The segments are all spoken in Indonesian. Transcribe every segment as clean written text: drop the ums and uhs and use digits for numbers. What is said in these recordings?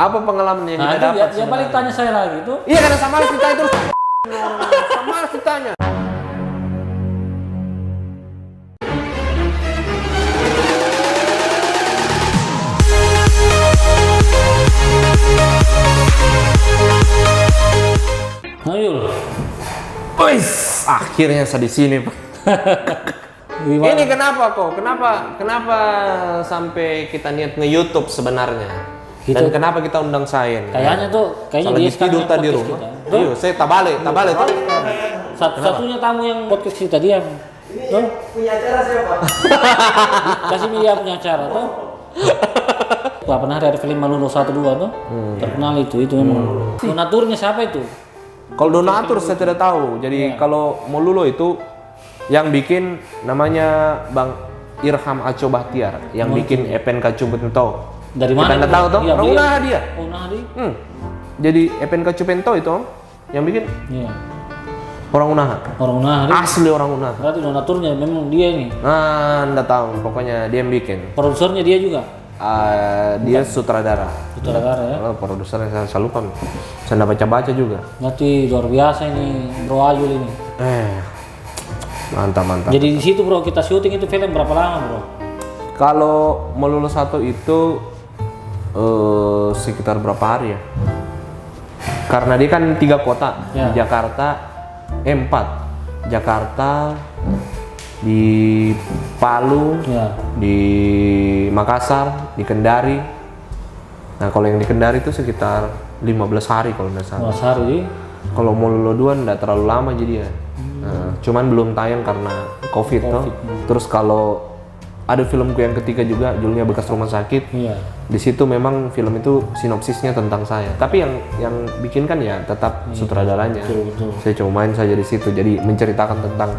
Apa pengalaman yang kita dapat? Ya balik tanya saya lagi itu. Iya, karena sama harus ditanya terus. Sama harus ditanya. Ayo. Wis, akhirnya saya di sini, Pak. Ini kenapa kok? Kenapa sampai kita niat nge-YouTube sebenarnya? Dan kenapa kita undang saya nih? Kayaknya dia tidur tadi di rumah. Iya, saya tabale tuh. Satu-satunya tamu yang podcast kita dia. Tuh. Punya acara siapa? Kasih media punya acara tuh. Wah, pernah ada film Malulu 1 2 tuh. Terkenal itu memang. Donaturnya siapa itu? Kalau donatur saya tidak tahu. Jadi kalau Molulo itu yang bikin namanya Bang Irham Aco Bahtiar, yang bikin Epen Kacupento. Dari mana? Kita tahu toh? Iya, Orang Unaha dia. Unaha. Jadi Epen Kacupento itu Om, yang bikin Iya. orang Unaha. Orang Unaha. Asli orang Unaha. Berarti donaturnya memang dia nih. Nah, enggak tahu. Pokoknya dia yang bikin. Produsernya dia juga. Dia sutradara. Sutradara ya. Oh, produsernya saya lupa. Saya enggak baca-baca juga. Berarti luar biasa ini Bro Ayul ini. Mantap. Jadi di situ Bro kita syuting itu film berapa lama Bro? Kalau Melulu 1 itu sekitar berapa hari ya? Karena dia kan 3 kota, Ya. di Jakarta, 4. Jakarta, di Palu, Ya. di Makassar, di Kendari. Nah kalau yang di Kendari itu sekitar 15 hari kalau nggak salah. Mas Hari. Kalau Melulu 2 nggak terlalu lama jadi ya. Nah, cuman belum tayang karena COVID. Toh. Terus kalau ada filmku yang ketiga juga judulnya Bekas Rumah Sakit. Iya. Di situ memang film itu sinopsisnya tentang saya. Tapi yang bikin kan ya tetap sutradaranya. Betul. Saya cuma main saja di situ. Jadi menceritakan tentang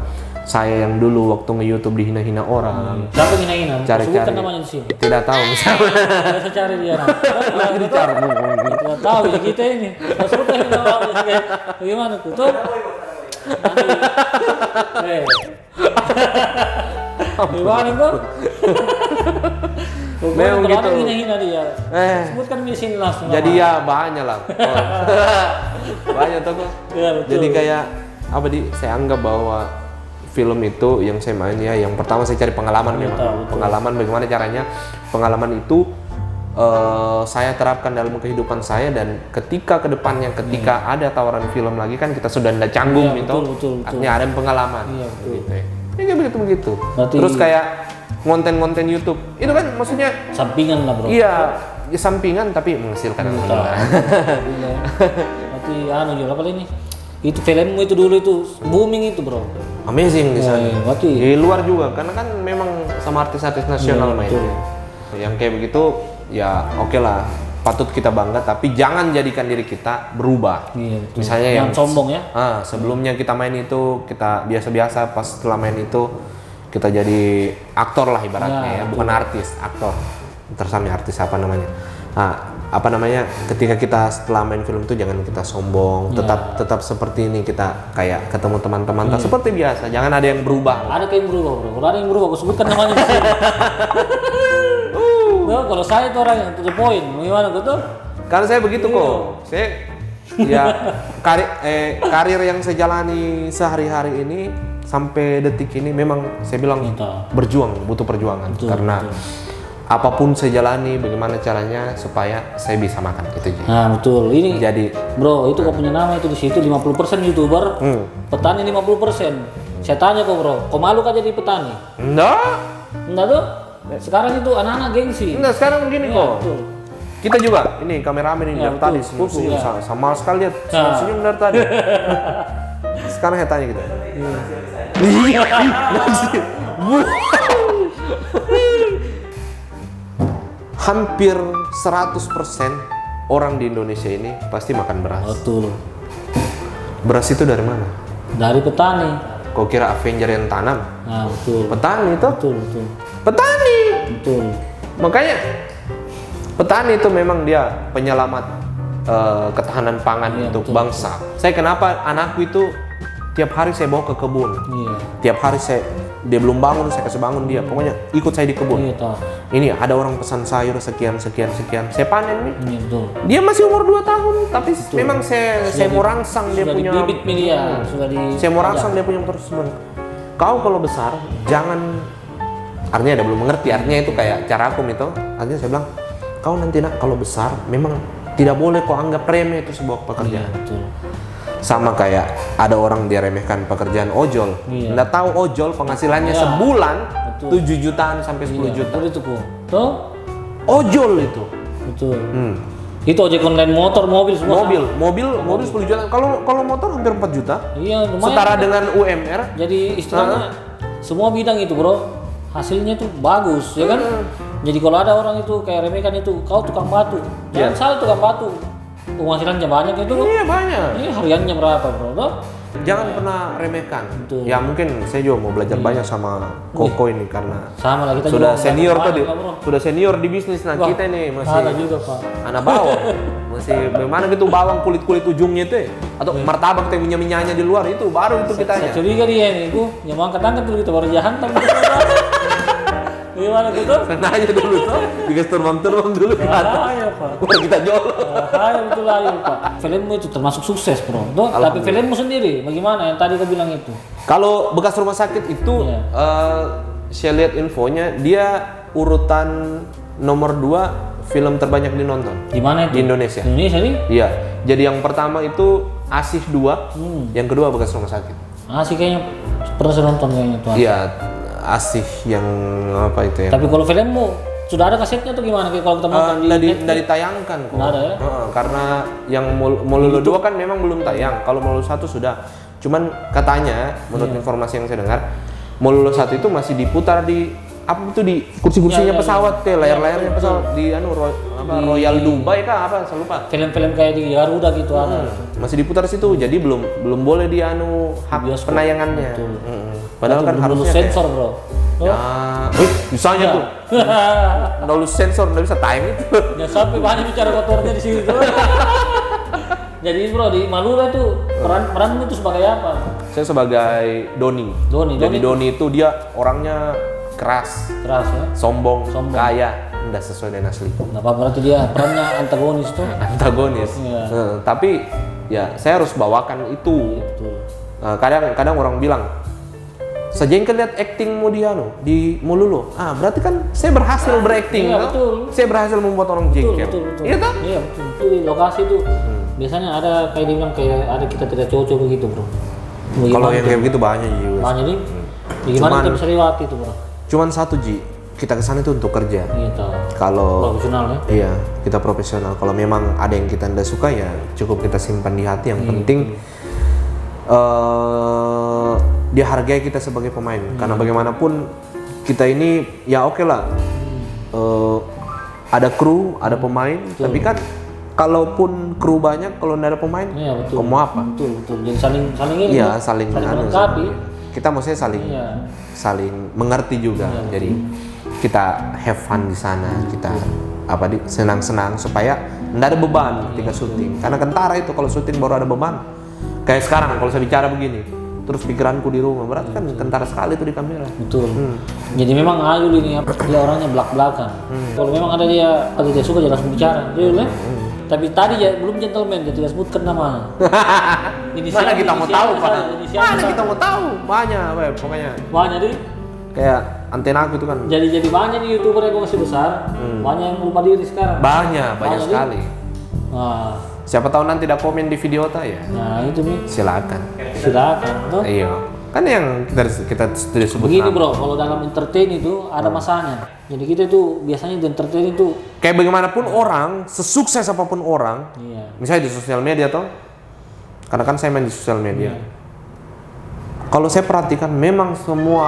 saya yang dulu waktu nge-YouTube dihina-hina orang. Siapa hina-hina? Cari-cari. Sebutkan namanya di sini. Tidak tahu misalnya. Saya cari dia. Lagi dicari. Tidak tahu ya kita ini. Kalau sebutkan namanya bagaimana tuh? Tuh. Gimana tuh? Memang gitu. Hina-hina dia. Sebutkan di sini langsung. Jadi ya banyak lah. Banyak tuh kok. Ya, betul. Jadi kayak apa saya anggap bahwa film itu yang saya main ya, yang pertama saya cari pengalaman memang. Betul. Pengalaman bagaimana caranya? Pengalaman itu saya terapkan dalam kehidupan saya, dan ketika ada tawaran film lagi kan kita sudah tidak canggung gitu. Betul. Artinya ada pengalaman. Iya, betul. Gitu ya. Ini begitu. Berarti- Terus kayak konten-konten YouTube itu kan maksudnya Sampingan lah Bro. iya ya sampingan tapi menghasilkan. Iya. Berarti juga apa ini? Itu filmmu itu dulu itu booming itu Bro. Amazing di sana. Berarti Di luar juga karena kan memang sama artis-artis nasional main. Yang kayak begitu ya oke lah, patut kita bangga, tapi jangan jadikan diri kita berubah. Iya, betul. Misalnya yang sombong ya. sebelumnya kita main itu kita biasa-biasa, pas setelah main itu kita jadi aktor lah ibaratnya ya, bukan artis, aktor. Tersami artis apa namanya? Ketika kita setelah main film itu jangan kita sombong, tetap seperti ini, kita kayak ketemu teman-teman seperti biasa, jangan ada yang berubah. Ada yang berubah Bro. Kalau ada yang berubah, aku sebutkan namanya di sini. Nah, kalau saya itu orang yang to the point, gimana gitu? Karena saya begitu kok. Saya ya karir yang saya jalani sehari-hari ini sampai detik ini memang saya bilang butuh perjuangan. Karena apapun saya jalani, bagaimana caranya supaya saya bisa makan itu aja. Nah, betul. Ini Jadi Bro, itu kok punya nama itu di situ 50% YouTuber, petani 50%. Saya tanya kok Bro, kok malu kah jadi petani? Enggak tuh? Sekarang itu anak-anak gengsi. Enggak, sekarang begini kok. Betul. Kita juga, ini kameramen ini dari tadi senyum-senyum, sama sekali lihat senyum dari tadi. Sekarang saya tanya gitu. Hampir 100% orang di Indonesia ini pasti makan beras. Betul. Beras itu dari mana? Dari petani. Kau kira Avenger yang tanam? Nah, betul. Petani itu. Betul. Petani. Betul. Makanya petani itu memang dia penyelamat ketahanan pangan untuk bangsa. Saya kenapa anakku itu tiap hari saya bawa ke kebun. Iya. Tiap hari dia belum bangun, saya kasih bangun dia. Pokoknya ikut saya di kebun. Iya toh. Ini ada orang pesan sayur sekian. Saya panen nih. Iya betul. Dia masih umur 2 tahun, tapi memang saya mau rangsang dia Sudah punya. dibibit media, sudah di. Saya mau rangsang dia punya motor senang. Kau kalau besar jangan, artinya ada belum mengerti, artinya itu kayak cara aku itu. Artinya saya bilang, kau nanti nak kalau besar memang tidak boleh kau anggap remeh itu sebuah pekerjaan. Iya, betul. Sama kayak ada orang dia remehkan pekerjaan ojol. Iya. Nggak tahu ojol penghasilannya Iya. sebulan Betul. 7 jutaan sampai 10 juta. Betul itu kok. Tuh. Ojol itu. Betul. Itu ojek online, motor, mobil semua. Mobil 10 juta. Kalau motor hampir 4 juta. Iya, lumayan. Setara dengan UMR. Jadi istilahnya semua bidang itu bro, hasilnya tuh bagus, ya kan? Jadi kalau ada orang itu kayak remehkan itu, kau tukang batu, jangan salah tukang batu, penghasilannya banyak itu. Iya banyak. Ini hariannya berapa bro? Toh? Jangan pernah remehkan. Betul. Ya mungkin saya juga mau belajar banyak sama Koko ini karena Sama lah kita sudah juga senior banyak, tadi, bro. sudah senior di bisnis. Nah Wah, kita nih masih ada juga pak. anak bawang, masih bagaimana gitu bawang kulit ujungnya itu, atau martabak yang minyaknya di luar itu baru itu Saya kitanya. curiga dia nih, yang mau angkat dulu kita baru jahantam. Gimana gitu? Nanya dulu tuh, dikasih turun dulu ke atas. Bahaya pak. Baru kita jual. Bahaya betul aja pak. Filmmu itu termasuk sukses bro. Tuh, tapi filmmu sendiri bagaimana yang tadi kau bilang itu? Kalau bekas rumah sakit itu, saya lihat infonya dia urutan nomor 2 film terbanyak dinonton Di mana itu? di Indonesia. Indonesia nih? Iya. Jadi yang pertama itu Asih 2, yang kedua bekas rumah sakit. Asik kayaknya pernah saya nonton kayaknya tuh. Iya, Asih yang apa itu ya? Tapi kalau filmmu sudah ada kasetnya tuh gimana? Kayak kalau kita nonton Nggak ditayangkan kok. Nggak ada ya? Karena yang Mololo 2 kan memang belum tayang. Kalau Mololo 1 sudah. Cuman katanya, menurut informasi yang saya dengar, Mololo 1 itu masih diputar di apa itu di kursi-kursinya pesawat, layar-layarnya pesawat di Royal Dubai kah apa? Saya lupa. Film-film kayak di Garuda gitu ada. Masih diputar situ, jadi belum boleh di hak Bioskop. penayangannya. Padahal kan Belum harusnya sensor bro. Ya, misalnya tuh, nggak lu sensor, nggak bisa time itu. Ya sampai banyak bicara kotornya di situ. Jadi bro di Malula itu peranmu itu sebagai apa? Saya sebagai Doni. Jadi Doni itu dia orangnya keras, Keras ya. sombong, kaya, nggak sesuai dengan asli. Nggak apa-apa berarti dia perannya antagonis tuh. Antagonis. Iya. Tapi ya saya harus bawakan itu. Betul. Kadang orang bilang, sejengkel lihat actingmu di Mololo. Berarti kan saya berhasil berakting. Iya, betul. Saya berhasil membuat orang jengkel. Betul. Iya kan? Iya betul. Itu di lokasi tuh. Biasanya ada kayak dia bilang kayak ada kita tidak cocok begitu bro. Kalau yang kayak begitu banyak juga. Banyak nih. Gimana kita bisa lewati itu bro? Cuman satu kita kesana itu untuk kerja. Iya tahu. Kalau Profesional ya. iya kita profesional. Kalau memang ada yang kita tidak suka ya cukup kita simpan di hati. Yang penting dia hargai kita sebagai pemain. Karena bagaimanapun kita ini ya oke lah. Ada kru, ada pemain. Tapi kan kalaupun kru banyak, kalau tidak ada pemain, Iya betul. kamu apa? Betul. Jadi saling ini. Iya bro. saling melengkapi. Kita maksudnya saling mengerti juga. Jadi kita have fun di sana, kita senang-senang supaya tidak ada beban ketika syuting. Karena kentara itu kalau syuting baru ada beban. Kayak sekarang kalau saya bicara begini, terus pikiranku di rumah, berarti kan kentara sekali itu di kamera. Betul. Jadi memang Ayul ini dia orangnya belak-belakan. Kalau memang ada dia kalau dia suka dia langsung bicara. Ayul ya. Tapi tadi ya belum gentleman, dia tidak sebutkan namanya. Mana kita mau tahu, Pak? Inisial Mana kita mau tahu? Banyak, pokoknya. Banyak deh. Kayak antena aku itu kan. Jadi banyak nih YouTuber yang masih besar. Banyak yang lupa diri sekarang. Banyak Banyak sekali. Nah, Siapa tahu nanti tidak komen di video ya. nah itu nih. Silakan. Silakan. Tuh. Iya. Kan yang kita sudah sebut Begini nama. bro, kalau dalam entertain itu ada masanya. Jadi kita itu biasanya di entertain itu. Kayak bagaimanapun orang, sesukses apapun orang, Iya. misalnya di sosial media toh, karena kan saya main di sosial media. Kalau saya perhatikan memang semua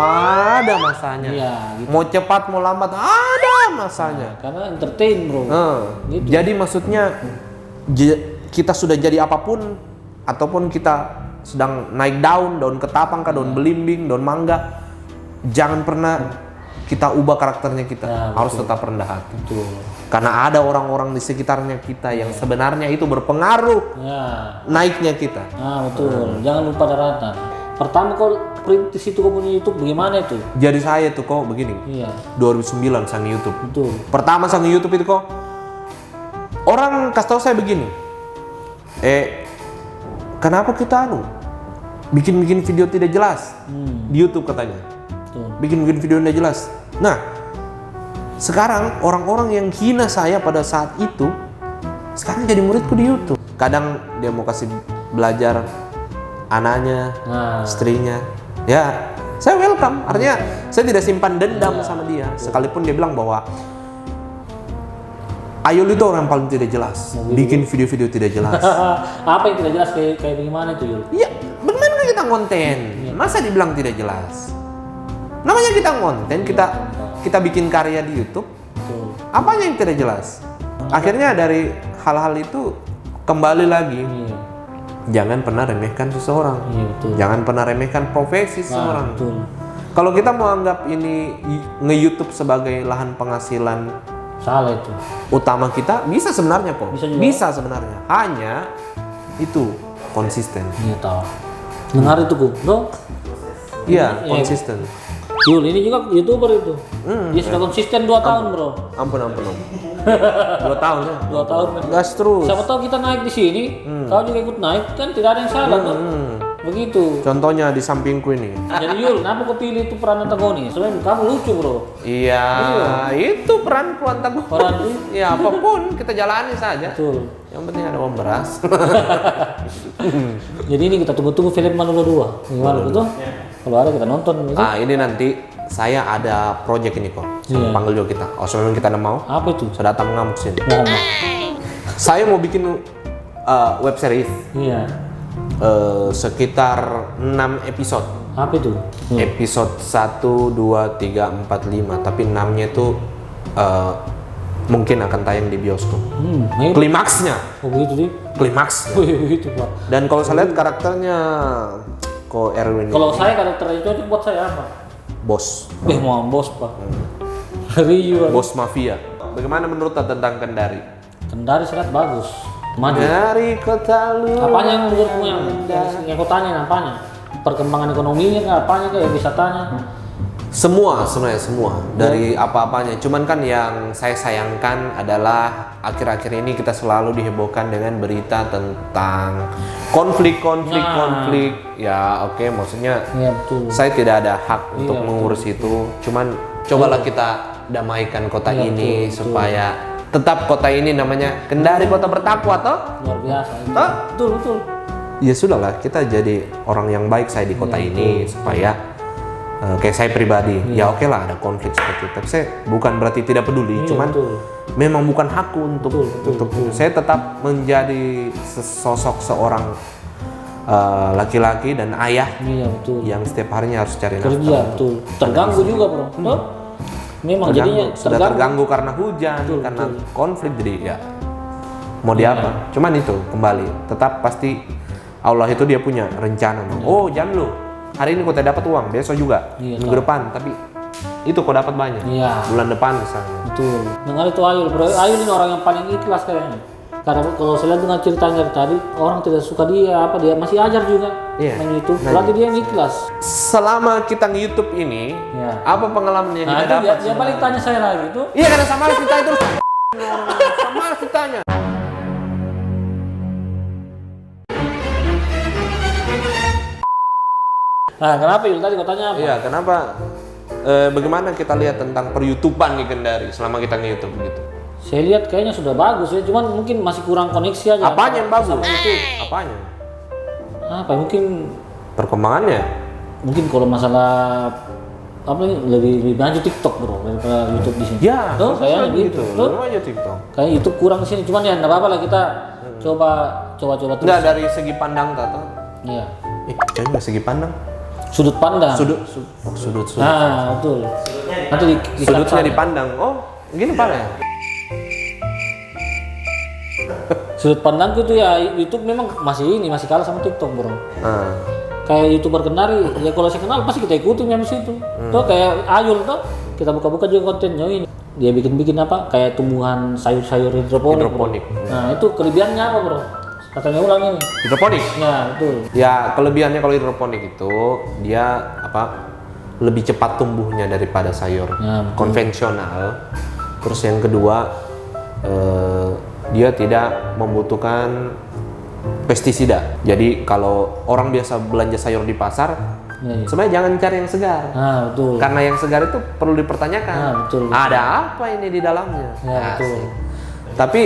ada masanya. Iya. Gitu. Mau cepat mau lambat ada masanya. Karena entertain bro. Gitu. Jadi maksudnya kita sudah jadi apapun ataupun kita sedang naik daun ketapang kah, daun belimbing, daun mangga, jangan pernah kita ubah karakternya kita. Ya, harus tetap rendah hati. Betul. Karena ada orang-orang di sekitarnya kita yang sebenarnya itu berpengaruh Ya. naiknya kita. Nah betul. Jangan lupa daratan. Pertama kau perintis itu kau punya YouTube bagaimana itu? Jadi saya tuh kok begini. Iya. 2009 sang YouTube. Betul. Pertama sang YouTube itu kok orang kasih tahu saya begini. Kenapa kita bikin video tidak jelas di YouTube katanya. Betul. Bikin video tidak jelas. Nah, sekarang orang-orang yang hina saya pada saat itu sekarang jadi muridku di YouTube. Kadang dia mau kasih belajar anaknya, istrinya. Ya, saya welcome. Artinya saya tidak simpan dendam sama dia. Sekalipun dia bilang bahwa Ayul itu orang yang paling tidak jelas, bikin video-video tidak jelas. Apa yang tidak jelas kayak bagaimana itu Yul? Iya, bagaimana kita konten? Masa dibilang tidak jelas? Namanya kita konten, kita bikin karya di YouTube. Betul. Apanya yang tidak jelas? Akhirnya dari hal-hal itu kembali lagi. Iya. Jangan pernah remehkan seseorang. Iya, betul. Jangan pernah remehkan profesi seseorang. Betul. Kalau kita mau anggap ini nge-YouTube sebagai lahan penghasilan Salah itu. utama kita, bisa sebenarnya kok. Bisa juga. Bisa sebenarnya. Hanya itu konsisten. Iya tahu. Dengar itu Bro? Iya, konsisten. Yul, ini juga YouTuber itu. Dia sudah konsisten 2 tahun, Bro. Ampun. 2 tahun ya. 2 tahun. Gas terus. Siapa tahu kita naik di sini, kau juga ikut naik, kan tidak ada yang salah, tuh. Begitu. Contohnya di sampingku ini. Jadi Yul, kenapa kau pilih itu peran antagonis? Soalnya kamu lucu, Bro. Iya, itu peran antagonis. Peran itu. Ya apapun kita jalani saja. Betul. Yang penting ada uang beras. Jadi ini kita tunggu-tunggu film Manula 2. Gimana betul? Kalau ada kita nonton. Gitu. Ini nanti saya ada project ini kok. Panggil juga kita. Memang kita mau. Apa itu? Saya datang ngamuk sini. Ngomong. Saya mau bikin web series. Iya. Sekitar 6 episode. Apa itu? Episode 1, 2, 3, 4, 5. Tapi 6-nya itu mungkin akan tayang di bioskop. Klimaksnya. Oh begitu sih. Klimaksnya. Oh begitu Pak. Dan kalau saya lihat karakternya kok Erwin. Kalau saya karakternya cocok buat saya apa? Bos. Mau bos Pak. Rio. Bos mafia. Bagaimana menurut tentang Kendari? Kendari sangat bagus. Maju. Dari kota lu. Apanya yang menurutmu yang kau tanya apanya? Perkembangan ekonominya kah? Apanya kah? Wisatanya? Semua sebenarnya semua dari apa-apanya. Cuman kan yang saya sayangkan adalah akhir-akhir ini kita selalu dihebohkan dengan berita tentang konflik. Ya oke, maksudnya Iya betul. saya tidak ada hak untuk mengurus itu. Cuman cobalah kita damaikan kota ini supaya tetap kota ini namanya Kendari kota bertakwa toh. Luar biasa. Toh? Betul. Ya sudahlah, kita jadi orang yang baik saya di kota ini supaya kayak saya pribadi, ya oke lah ada konflik seperti itu. Tapi saya bukan berarti tidak peduli, cuman memang bukan hakku untuk saya tetap menjadi sosok seorang laki-laki dan ayah yang setiap harinya harus cari nafkah. Kerja betul. Terganggu juga bro. Tuh? Memang jadinya sudah terganggu karena hujan, karena konflik, jadi ya mau diapa. Cuman itu kembali, tetap pasti Allah itu dia punya rencana. Oh jangan lu. Hari ini kau tidak dapat uang, besok juga, minggu depan, tapi itu kau dapat banyak. Bulan depan misalnya. Betul. Dengar itu Ayul, bro. Ayul ini orang yang paling ikhlas kayaknya. Karena kalau saya lihat dengan ceritanya tadi, orang tidak suka dia, dia masih ajar juga main YouTube. Berarti dia yang ikhlas. Selama kita nge-YouTube ini, apa pengalaman yang kita dapat? Dia balik tanya saya lagi itu. Iya, karena sama kita itu sama ceritanya. Nah, kenapa Yul tadi kau tanya apa? Iya, kenapa? Bagaimana kita lihat tentang per-YouTubean di Kendari selama kita nge-YouTube gitu? Saya lihat kayaknya sudah bagus ya, cuman mungkin masih kurang koneksi aja. Apanya yang bagus? YouTube. Apanya? Apa? Mungkin perkembangannya? Mungkin kalau masalah apa nih lebih maju TikTok bro daripada YouTube di sini. Ya, kayaknya gitu. Belum aja TikTok. Kayak YouTube kurang di sini, cuman ya enggak apa-apa lah kita coba terus. Enggak dari segi pandang atau? Iya. Kayaknya segi pandang. Sudut pandang. Sudut. Nah, betul. Nanti sudutnya dipandang. Oh, gini Pak ya. Sudut pandangku tuh ya YouTube memang masih kalah sama TikTok, Bro. Kayak YouTuber Kendari, ya kalau saya kenal pasti kita ikutin yang di situ. Tuh kayak Ayul tuh, kita buka-buka juga kontennya ini. Dia bikin apa? Kayak tumbuhan sayur-sayur hidroponik. Nah, itu kelebihannya apa, Bro? Katanya ulang ini. Hidroponik. Ya, betul. Ya, kelebihannya kalau hidroponik itu dia lebih cepat tumbuhnya daripada sayur konvensional. Terus yang kedua, dia tidak membutuhkan pestisida. Jadi kalau orang biasa belanja sayur di pasar, sebenarnya jangan cari yang segar. Betul. Karena yang segar itu perlu dipertanyakan. Betul. Ada apa ini di dalamnya? Betul. Tapi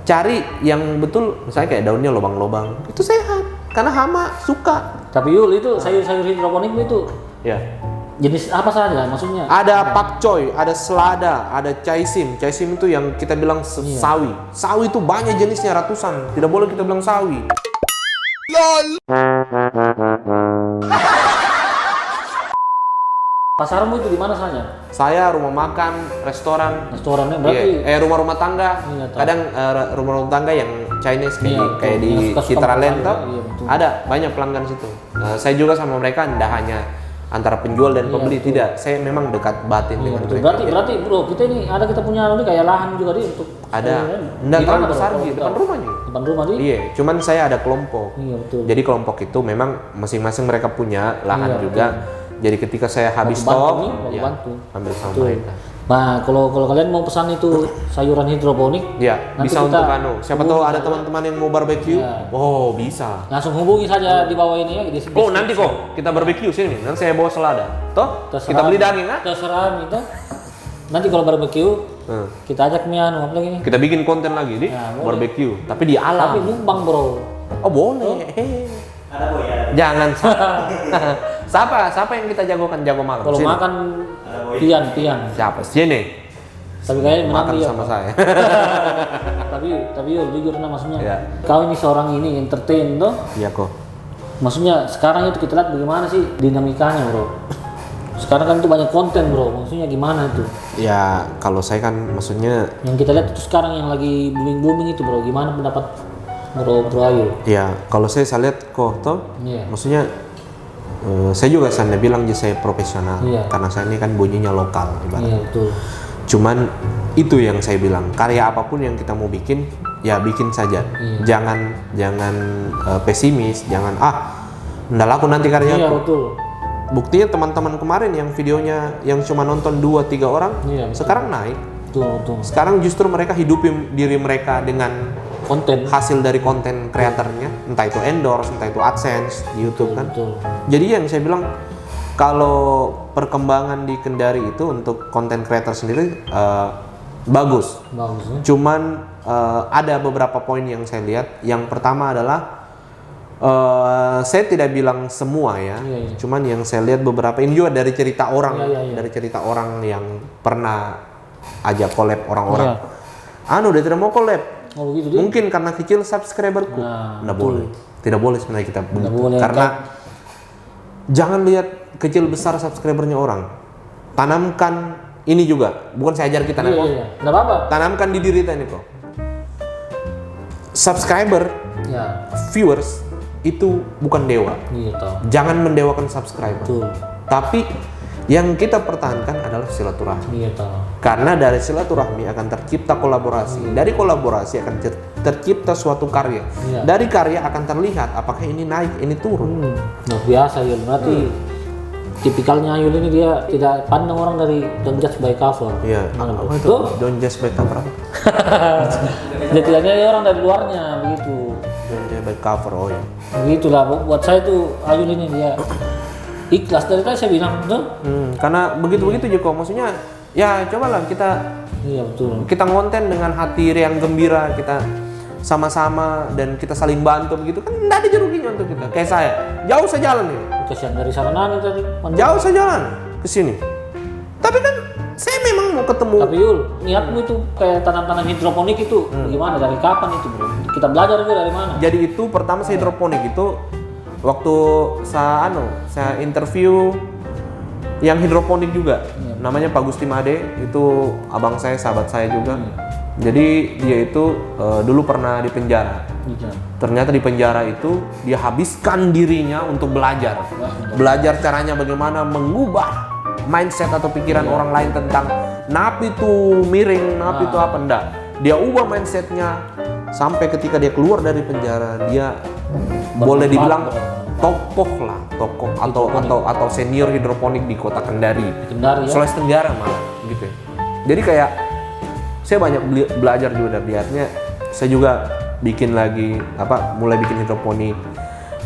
cari yang betul, misalnya kayak daunnya lobang-lobang, itu sehat. Karena hama suka. Tapi Yul, itu sayur-sayur hidroponik itu Ya. jenis apa saja maksudnya? Ada pakcoy, ada selada, ada caisim. Caisim itu yang kita bilang sawi. Sawi itu banyak jenisnya, ratusan. Tidak boleh kita bilang sawi. Pasarmu itu di mana saja? Saya rumah makan, restorannya berarti rumah-rumah tangga. Kadang rumah-rumah tangga yang Chinese kayak di Citraland ada banyak pelanggan situ. Saya juga sama mereka tidak hanya antara penjual dan pembeli, tidak. Saya memang dekat batin dengan mereka. Berarti bro, kita punya ini kayak lahan juga untuk ada. Enggak terlalu besar di depan rumah nih. Depan rumah nih? Iya, cuman saya ada kelompok. Iya, betul. Jadi kelompok itu memang masing-masing mereka punya lahan juga. Jadi ketika saya habis stok, ambil sama mereka. Nah, kalau kalian mau pesan itu sayuran hidroponik, bisa untuk siapa tahu ada teman-teman yang mau barbeque. Oh, bisa. Langsung hubungi saja di bawah ini ya. Nanti kok kita barbeque sini. Nanti saya bawa selada. Kita beli daging kan? Terserah itu. Nanti kalau barbeque, kita ajak apa lagi nih? Kita bikin konten lagi di barbeque, tapi di alam. Tapi mukbang, bro. Oh, boleh. Ada boy ya. Jangan. Siapa yang kita jagokan jago makan? Kalau makan Pian. Siapa? Sini. Tapi kayaknya makan sama saya. tapi jujur maksudnya. Kau ini seorang ini entertain toh? Iya kok. Maksudnya sekarang itu kita lihat bagaimana sih dinamikanya, bro. Sekarang kan itu banyak konten, bro. Maksudnya gimana itu? Ya, kalau saya kan maksudnya yang kita lihat itu sekarang yang lagi booming itu, bro. Gimana pendapat Bro Ayu? Ya, kalau saya lihat kok toh. Maksudnya saya juga bilang saya profesional karena saya ini kan bunyinya lokal ibaratnya. Betul. Cuman itu yang saya bilang, karya apapun yang kita mau bikin, ya bikin saja. Jangan pesimis, jangan nggak laku nanti karyanya. Iya, betul. Buktinya teman-teman kemarin yang videonya yang cuma nonton 2-3 orang, sekarang naik. Betul. Sekarang justru mereka hidupin diri mereka dengan konten, hasil dari konten kreatornya, entah itu endorse, entah itu AdSense di YouTube kan. Betul. Jadi yang saya bilang, kalau perkembangan di Kendari itu untuk konten kreator sendiri bagus. Cuman ada beberapa poin yang saya lihat. Yang pertama adalah saya tidak bilang semua ya, cuman yang saya lihat beberapa ini juga dari cerita orang, dari cerita orang yang pernah ajak collab orang-orang. Dia tidak mau collab. Mungkin karena kecil subscriberku. Tidak boleh sebenarnya kita begitu. Karena jangan lihat kecil besar subscribernya orang. Tanamkan ini juga. Bukan saya ajar kita kok. Nggak apa-apa. Tanamkan di diri kita ini kok. Subscriber, viewers itu bukan dewa. Jangan mendewakan subscriber. Tapi yang kita pertahankan adalah silaturahmi. Karena dari silaturahmi akan tercipta kolaborasi. Dari kolaborasi akan tercipta suatu karya. Dari karya akan terlihat apakah ini naik, ini turun. Nah, biasa Yul. Berarti tipikalnya Yul ini dia tidak pandang orang dari don't judge by cover. Iya. Apa itu? Don't judge by cover apa? Dia tidak lihat orang dari luarnya begitu. Don't judge by cover, oh ya. Begitulah buat saya tuh Ayul ini dia ikhlas dari tadi saya bilang tuh. Karena begitu juga maksudnya ya cobalah kita kita ngonten dengan hati yang gembira, kita sama-sama dan kita saling bantu begitu kan enggak ada jeruginya untuk kita. Kayak saya, jauh saya jalan nih. Kasihan dari sana tadi. Jauh saya jalan ke sini. Tapi kan saya memang mau ketemu. Tapi Yul, niatmu itu kayak tanam-tanam hidroponik itu gimana? Dari kapan itu, bro? Kita belajar itu dari mana? Jadi itu pertama saya hidroponik itu waktu saya interview yang hidroponik juga, namanya Pak Gusti Made, itu abang saya, sahabat saya juga. Jadi dia itu dulu pernah di penjara. Ternyata di penjara itu dia habiskan dirinya untuk belajar. Belajar caranya bagaimana mengubah mindset atau pikiran orang lain tentang napi itu miring, napi itu apa, enggak. Dia ubah mindsetnya, sampai ketika dia keluar dari penjara dia boleh dibilang tokoh atau senior hidroponik di kota Kendari, Sulawesi Tenggara malah gitu ya. Jadi kayak saya banyak belajar juga dari dia. Saya juga mulai bikin hidroponik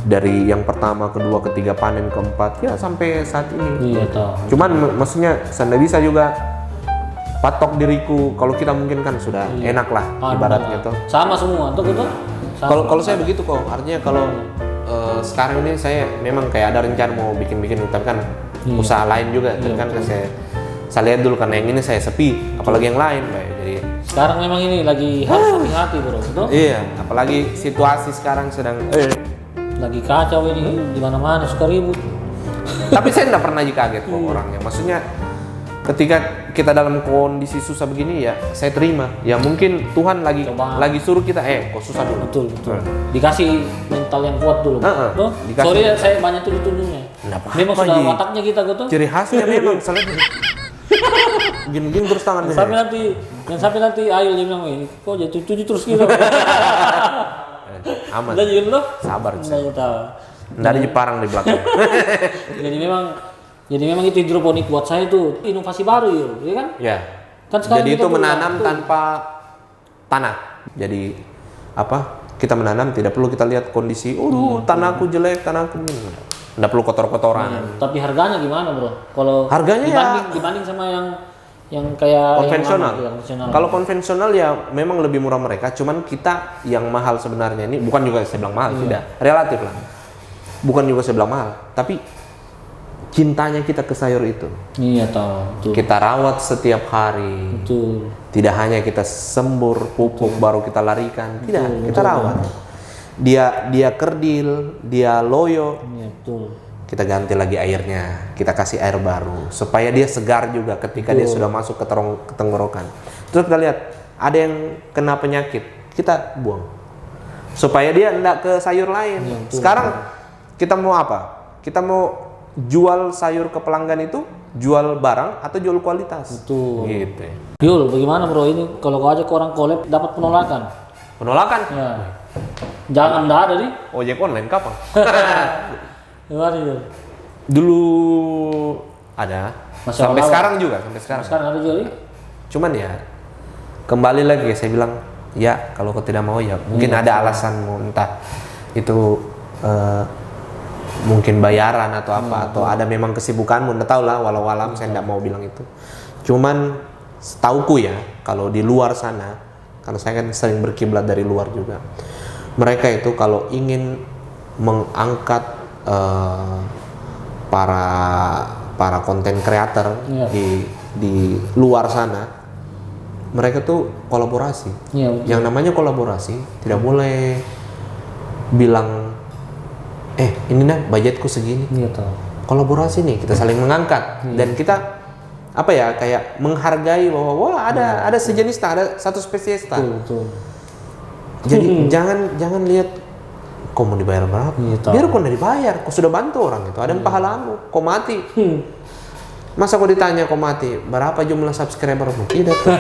dari yang pertama, kedua, ketiga, panen, keempat ya sampai saat ini. Iya toh. Cuman maksudnya saya nggak bisa juga patok diriku, kalau kita mungkin kan sudah enak lah ibaratnya tuh. Sama semua tuh gitu. Kalau saya begitu kok, artinya kalau sekarang ini saya memang kayak ada rencana mau bikin tapi kan usaha lain juga, tapi kan saya lihat dulu karena yang ini saya sepi, apalagi yang lain, jadi sekarang memang ini lagi harus hati-hati bro, betul? Iya, apalagi situasi sekarang sedang lagi kacau ini, di mana-mana suka ribut. Tapi saya nggak pernah kaget kok orangnya, maksudnya ketika kita dalam kondisi susah begini ya saya terima, ya mungkin Tuhan lagi suruh kita kok susah dulu. Betul. Dikasih mental yang kuat dulu. Sorry ya, saya banyak tuh ditunjuknya. Memang sudah wataknya kita gitu. Ciri khasnya memang selalu gini terus tangannya. Sampai nanti Ayul dia bilang, ini kok jadi tujuh terus gitu. Aman. Udah jadi lo? Sabar. Nggak ada Jeparang di belakang. Jadi memang itu hidroponik buat saya itu inovasi baru ya kan? Ya. Kan jadi itu menanam tanpa tanah. Jadi kita menanam tidak perlu kita lihat kondisi, tanahku jelek, tanahku ini. Nggak perlu kotor-kotoran. Tapi harganya gimana bro? Kalau harganya dibanding sama yang kayak konvensional. Kalau konvensional ya memang lebih murah mereka, cuman kita yang mahal sebenarnya ini bukan juga saya bilang mahal, tidak, relatif lah. Bukan juga saya bilang mahal, tapi cintanya kita ke sayur itu. Iya tahu. Kita rawat setiap hari. Betul. Tidak hanya kita sembur pupuk baru kita larikan, tidak, kita rawat. Dia kerdil, dia loyo. Iya betul. Kita ganti lagi airnya, kita kasih air baru supaya dia segar juga ketika dia sudah masuk ke tenggorokan. Terus kita lihat ada yang kena penyakit, kita buang supaya dia enggak ke sayur lain. Ya, sekarang kita mau apa? Kita mau jual sayur ke pelanggan itu, jual barang atau jual kualitas. Betul. Gitu. Yul, bagaimana bro ini kalau kau ajak orang collab dapat penolakan? Penolakan? Ya. Jangan dah ada nih. Ojek online kapan? Gimana Yul? Dulu ada. Sampai sekarang juga, sampai sekarang. Sekarang ada juga nih. Cuman ya kembali lagi saya bilang ya kalau kau tidak mau ya mungkin ada alasanmu, entah itu mungkin bayaran atau apa atau ada memang kesibukanmu, nggak tahu lah, walau alam saya nggak mau bilang itu. Cuman setauku ya kalau di luar sana, karena saya kan sering berkiblat dari luar juga, mereka itu kalau ingin mengangkat para konten kreator di luar sana, mereka tuh kolaborasi. Yang namanya kolaborasi tidak boleh bilang ini nah budgetku segini. Kolaborasi nih, kita saling mengangkat dan kita kayak menghargai bahwa ada sejenis, ada satu spesies. Jadi jangan lihat kau mau dibayar berapa. Biar kau nggak dibayar, kau sudah bantu orang itu, ada pahalamu, kau mati. Masa kau ditanya kau mati, berapa jumlah subscribermu? Tidak tuh.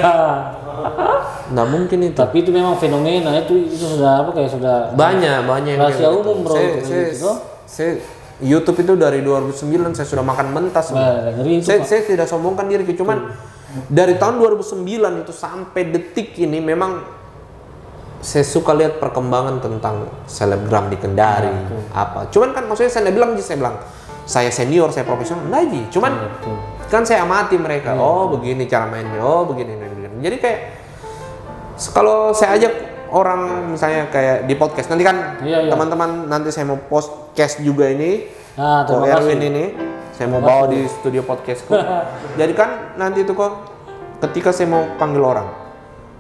Nggak mungkin itu. Tapi itu memang fenomena itu sudah sudah banyak rahasia umum bro. Saya YouTube itu dari 2009 saya sudah makan mentah semua. Saya tidak sombongkan diri, cuman dari tahun 2009 itu sampai detik ini memang saya suka lihat perkembangan tentang selebgram di Kendari Cuman kan maksudnya saya bilang saya senior, saya profesional, enggak cuman kan saya amati mereka. Begini cara mainnya, begini. Jadi kayak kalau saya ajak orang misalnya kayak di podcast nanti kan teman-teman nanti saya mau podcast juga ini, Erwin ini saya mau bawa di studio podcastku. Jadi kan nanti itu kok ketika saya mau panggil orang,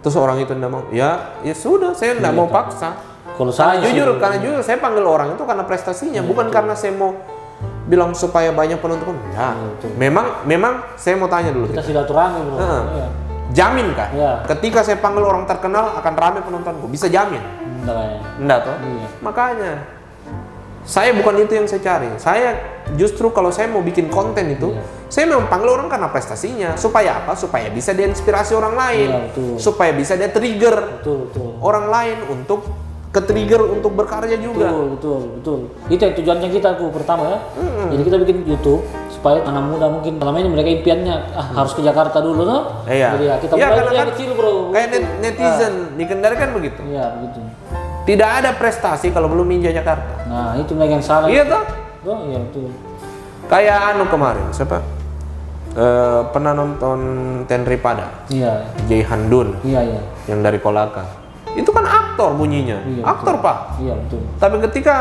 terus orang itu enggak mau, ya sudah, saya enggak mau paksa. Kalau saya karena jujur saya panggil orang itu karena prestasinya, bukan karena saya mau bilang supaya banyak penonton. Ya, memang saya mau tanya dulu. Kita silaturahmi bro. Jamin kah? Ketika saya panggil orang terkenal akan ramai penontonku? Bisa jamin? Enggak toh? Makanya Saya bukan itu yang saya cari. Saya justru kalau saya mau bikin konten itu, saya memang panggil orang karena prestasinya. Supaya apa? Supaya bisa dia inspirasi orang lain. Supaya bisa dia trigger orang lain untuk ke-trigger untuk berkarya juga. Betul. Itu yang tujuannya kita pertama ya. Jadi kita bikin YouTube supaya anak muda mungkin selama ini mereka impiannya harus ke Jakarta dulu no. Jadi ya kita mulai dari kecil bro. Kayak netizen di Kendari kan begitu. Iya begitu. Tidak ada prestasi kalau belum ninja Jakarta. Nah itu mereka yang salah. Iya toh? Iya betul. Kayak kemarin siapa? Pernah nonton Tenri Pada? Iya. Jay Handun. Iya. Yang dari Kolaka. Itu kan aktor bunyinya. Iya, aktor betul. Pak. Iya betul. Tapi ketika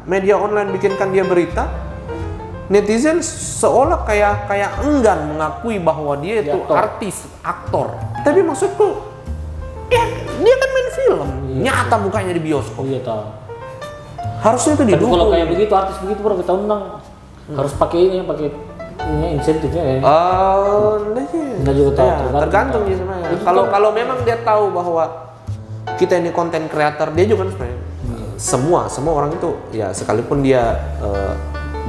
media online bikinkan dia berita, netizen seolah kayak enggan mengakui bahwa dia itu artis, aktor. Tapi maksudku, ya dia kan main film, nyata mukanya di bioskop. Iya tahu. Harusnya itu didukung. Tapi kalau kayak begitu artis begitu bro kita undang harus pakai ini insentifnya ya. Enggak juga tahu. Tergantung sih sebenarnya. Kalau memang dia tahu bahwa kita ini konten kreator, dia juga kan sebenarnya semua orang itu ya sekalipun dia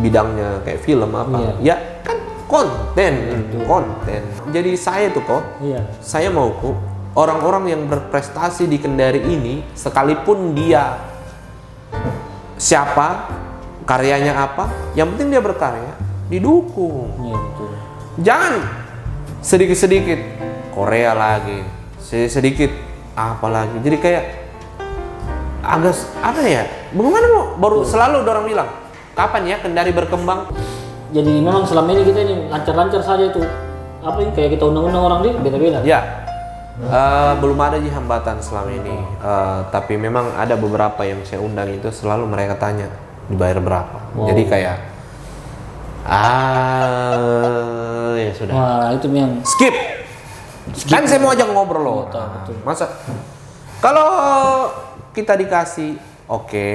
bidangnya kayak film apa, ya kan konten. Jadi saya tuh kok, saya mau kok orang-orang yang berprestasi di Kendari ini, sekalipun dia siapa, karyanya apa, yang penting dia berkarya, didukung. Jangan sedikit-sedikit Korea lagi, sedikit apalagi, jadi kayak agak apa ya? Bagaimana baru selalu orang bilang kapan ya Kendari berkembang? Jadi memang selama ini kita ini lancar-lancar saja itu. Apa ini kayak kita undang-undang orang dia beda-beda. Ya, belum ada sih hambatan selama ini. Tapi memang ada beberapa yang saya undang itu selalu mereka tanya dibayar berapa. Jadi kayak ya sudah. Wah itu yang skip. Kan saya mau ajak ngobrol loh. Betul. Masa kalau kita dikasih oke.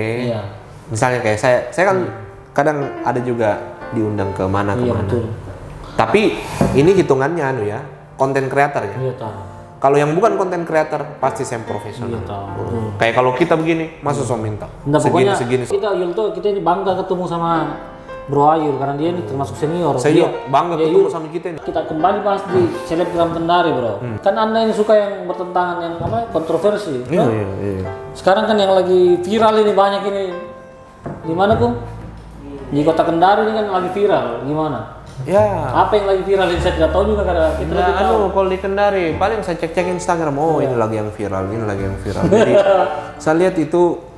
Misalnya kayak saya kan kadang ada juga diundang ke mana. Tapi ini hitungannya konten kreator ya. Kalau yang bukan konten kreator pasti saya profesional. Kayak kalau kita begini, masa so minta segini. Kita ini bangga ketemu sama Bro Ayur karena dia ini termasuk senior. Saya juga bangga ketemu sama kita ini. Kita kembali bahas di selebgram Kendari bro. Kan anda ini suka yang bertentangan yang kontroversi. Iya. Sekarang kan yang lagi viral ini banyak ini. Di mana Kum? Di kota Kendari ini kan lagi viral. Gimana? Ya. Apa yang lagi viral ini saya tidak tahu juga karena kita lagi tahu. Kalau di Kendari paling saya cek Instagram. Ini lagi yang viral, Jadi saya lihat itu.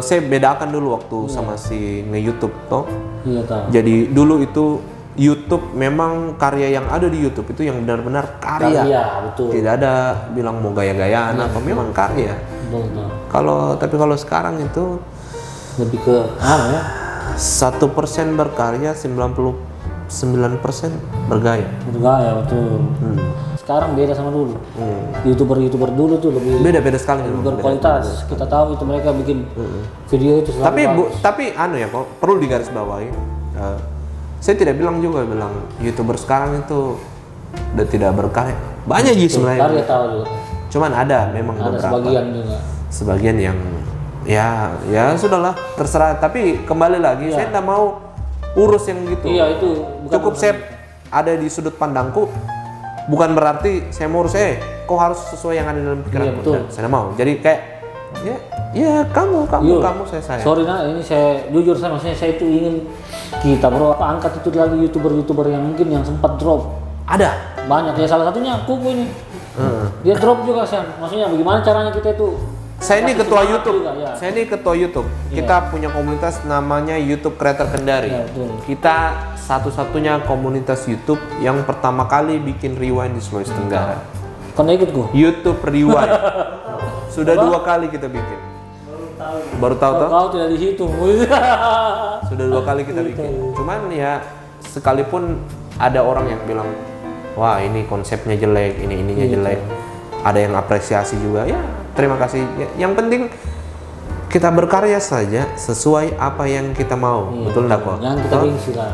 Saya bedakan dulu waktu sama si nge-YouTube toh. Jadi dulu itu YouTube memang karya yang ada di YouTube itu yang benar-benar karya. Betul. Tidak ada bilang mau gaya-gayaan apa, memang karya. Tapi kalau sekarang itu lebih ke 1% berkarya, 99% bergaya. Betul. Sekarang beda sama dulu. YouTuber dulu tuh lebih beda sekali berkualitas. Kita tahu itu mereka bikin video itu selalu tapi kok perlu digarisbawahi. Saya tidak bilang YouTuber sekarang itu udah tidak berkarya. Banyak sebenarnya. Karya tahu juga. Cuman ada memang ada beberapa. Sebagian yang ya sudahlah terserah. Tapi kembali lagi saya tidak mau urus yang gitu. Iya itu. Cukup saya ada di sudut pandangku. Bukan berarti saya mau urus kok harus sesuai yang ada dalam pikiranku. Saya mau. Jadi kayak kamu saya. Sorry ini saya jujur maksudnya saya itu ingin kita bro angkat itu lagi youtuber yang mungkin yang sempat drop. Ada banyak ya, salah satunya Kuku ini. Dia drop juga maksudnya bagaimana caranya kita itu. Saya ini ketua YouTube. Kita punya komunitas namanya YouTube Creator Kendari. Kita satu-satunya komunitas YouTube yang pertama kali bikin rewind di Sulawesi Tenggara. Karena ikut gua. YouTube Rewind. Sudah 2 kali kita bikin. Baru tahu toh? Kau tidak dihitung. Sudah 2 kali kita bikin. Cuman ya sekalipun ada orang yang bilang, wah ini konsepnya jelek, ininya jelek. Ada yang apresiasi juga. Ya terima kasih. Yang penting kita berkarya saja sesuai apa yang kita mau. Betul enggak kok? Jangan kita gengsi lah.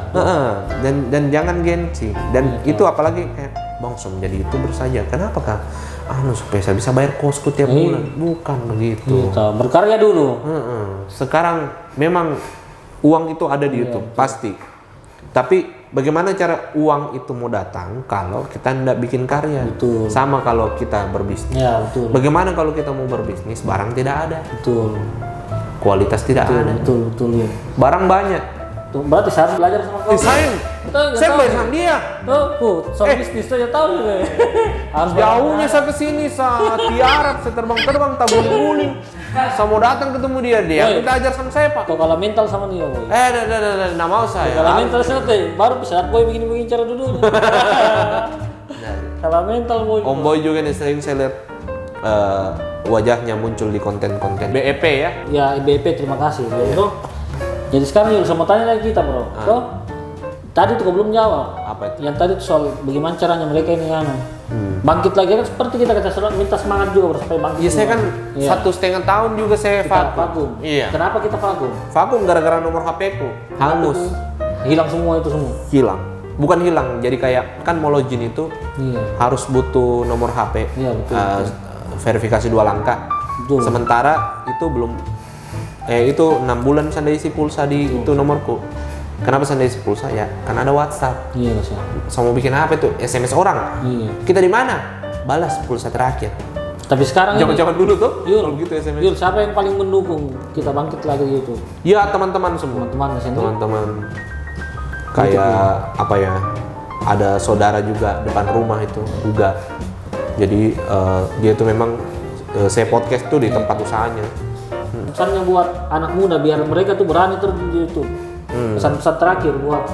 Dan jangan gengsi. Dan itu apalagi kayak Bang Som jadi YouTuber saja. Kenapa kah? supaya saya bisa bayar kosku tiap bulan. Bukan begitu. Gitu. Berkarya dulu. Sekarang memang uang itu ada di YouTube, pasti. Tapi bagaimana cara uang itu mau datang kalau kita tidak bikin karya? Betul. Sama kalau kita berbisnis. Ya, betul. Bagaimana kalau kita mau berbisnis, barang tidak ada, Betul. kualitas tidak ada, Betul. Ya. barang banyak. Tuh, berarti saya harus belajar sama kau. Sayang, saya belajar sama dia. Tuh, soal bisnis tuh ya tahu juga. Harus Jauhnya saya ke sini, saya tiarap, saya terbang-terbang, tak guling-guling. Saya mau datang ketemu dia minta ajar sama saya, Pak. Kau kalah mental sama dia, boy. Nggak mau saya. Kalau mental santai, baru bisa lihat boy begini cara dulu. Kalau mental boy. Om Boy juga nih sering saya lihat wajahnya muncul di konten-konten BEP ya. Ya, IBP terima kasih. Bro. Jadi sekarang Yul, saya mau tanya lagi kita, Bro. Tuh, tadi tuh kau belum jawab. Apa itu? Yang tadi tuh soal bagaimana caranya mereka ini bangkit lagi kan seperti kita minta semangat juga, Bro, supaya bangkit. Iya, saya kan 1,5 tahun juga saya vakum. Iya. Kenapa kita vakum? Vakum gara-gara nomor HP ku hangus. Hilang semua itu semua. Hilang. Bukan hilang, jadi kayak kan mau login itu harus butuh nomor HP. Iya, betul. Verifikasi 2 langkah. Betul. Sementara itu belum itu 6 bulan saya isi pulsa di itu nomorku. Kenapa saya isi pulsa ya? Karena ada WhatsApp. Iya, Mas. Saya mau bikin apa itu? SMS orang. Iya. Kita di mana? Balas pulsa terakhir. Tapi sekarang Zaman-zaman dulu tuh, Yul, kalau gitu SMS. Yul, siapa yang paling mendukung kita bangkit lagi gitu? Ya teman-teman semua. Teman-teman kayak apa ya? Ada saudara juga depan rumah itu juga. Jadi dia itu memang saya podcast tuh di tempat usahanya. Pesannya buat anak muda biar mereka tuh berani terjun di YouTube. Pesan-pesan terakhir buat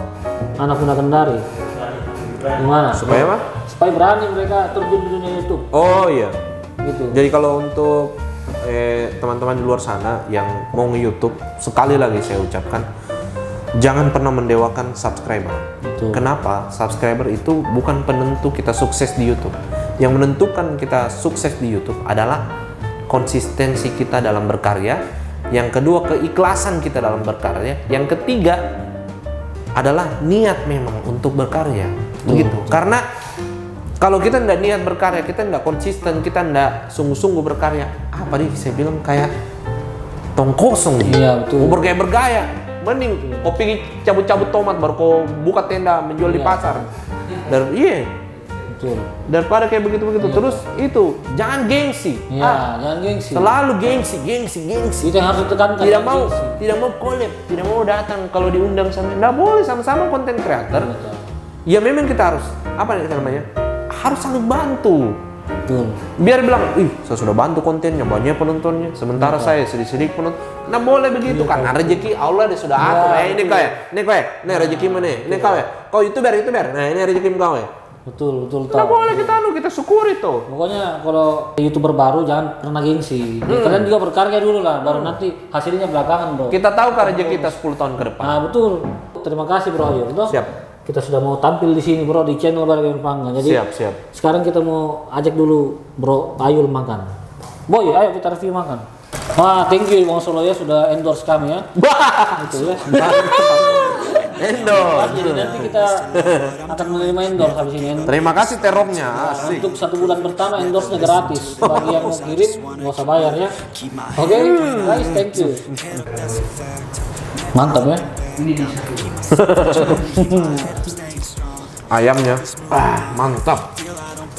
anak muda Kendari. Gimana? Supaya apa? Supaya berani mereka terjun di dunia YouTube. Oh iya. Gitu. Jadi kalau untuk teman-teman di luar sana yang mau nge-YouTube, sekali lagi saya ucapkan jangan pernah mendewakan subscriber. Betul. Kenapa? Subscriber itu bukan penentu kita sukses di YouTube. Yang menentukan kita sukses di YouTube adalah konsistensi kita dalam berkarya. Yang kedua, keikhlasan kita dalam berkarya. Yang ketiga adalah niat memang untuk berkarya. Begitu. Karena kalau kita tidak niat berkarya, kita tidak konsisten, kita tidak sungguh-sungguh berkarya, apa nih saya bilang kayak tong kosong. Iya, betul. Mau bergaya-bergaya, mending kau pergi cabut-cabut tomat baru kau buka tenda menjual di pasar. Dan betul. Daripada kayak begitu-begitu. Terus itu jangan gengsi. Iya, jangan gengsi. Selalu gengsi. Itu yang harus ditekankan. Tidak mau collab, tidak mau datang kalau diundang sama. Nggak boleh sama-sama konten creator. Ya memang kita harus namanya? Harus saling bantu. Betul. Biar bilang, saya sudah bantu kontennya, banyak penontonnya. Sementara saya sedikit penonton. Nggak boleh begitu, karena rezeki Allah dia sudah atur. Ini kau ya, ini rezeki mana? Ini kau ya, kau YouTuber. Nah ini rezeki kau ya. Betul. Nggak boleh kita syukuri tuh. Pokoknya kalau YouTuber baru jangan pernah gengsi. Kalian juga berkarya dulu lah, baru nanti hasilnya belakangan, Bro. Kita tahu kan rezeki kita 10 tahun ke depan. Nah, betul. Terima kasih, Bro Ayul. Siap. Kita sudah mau tampil di sini, Bro, di channel Baragen Panggang. Jadi siap. sekarang kita mau ajak dulu Bro Ayul makan. Boy, ayo kita review makan. Wah, thank you Bang Solo ya sudah endorse kami ya. Gitu ya. Endorse. Jadi nanti kita akan menerima endorse habis ini. Terima kasih terongnya. Asik. Untuk 1 bulan pertama endorse-nya gratis. Bagi yang mau kirim nggak usah bayar ya. Oke, guys, thank you. Mantap ya. Ayamnya, mantap.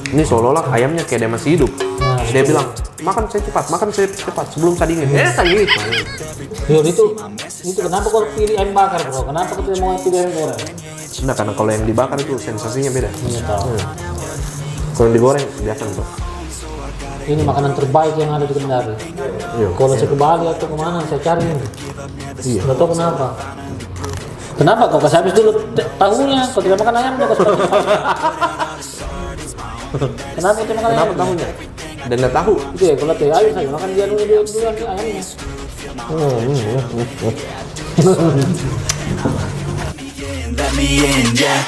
Ini seolah-olah ayamnya kayak dia masih hidup. Dia bilang, makan saya cepat sebelum saya dingin. Saya gitu. Yo, itu kenapa kau pilih ayam bakar, Bro? Kenapa kau tidak mau pilih ayam goreng? Nah, karena kalau yang dibakar itu sensasinya beda. Iya, tahu. Kalau yang digoreng biasa tuh. Ini makanan terbaik yang ada di Kendari. Iya. Kalau saya ke Bali atau kemana saya cari ini. Iya. Nggak tahu kenapa. Kenapa kau kasih habis dulu tahunya? Kau tidak makan ayam, kau kasih habis. Kenapa kau tidak makan ayam? Kenapa tahunya? Dan nggak tahu. Itu ya, kalau teh ayo saya makan dia dulu ayamnya. Let me in, yeah.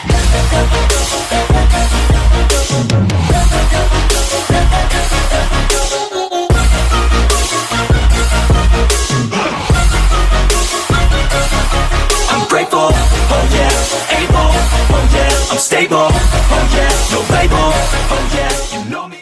I'm grateful, oh yeah, able, oh yeah, I'm stable.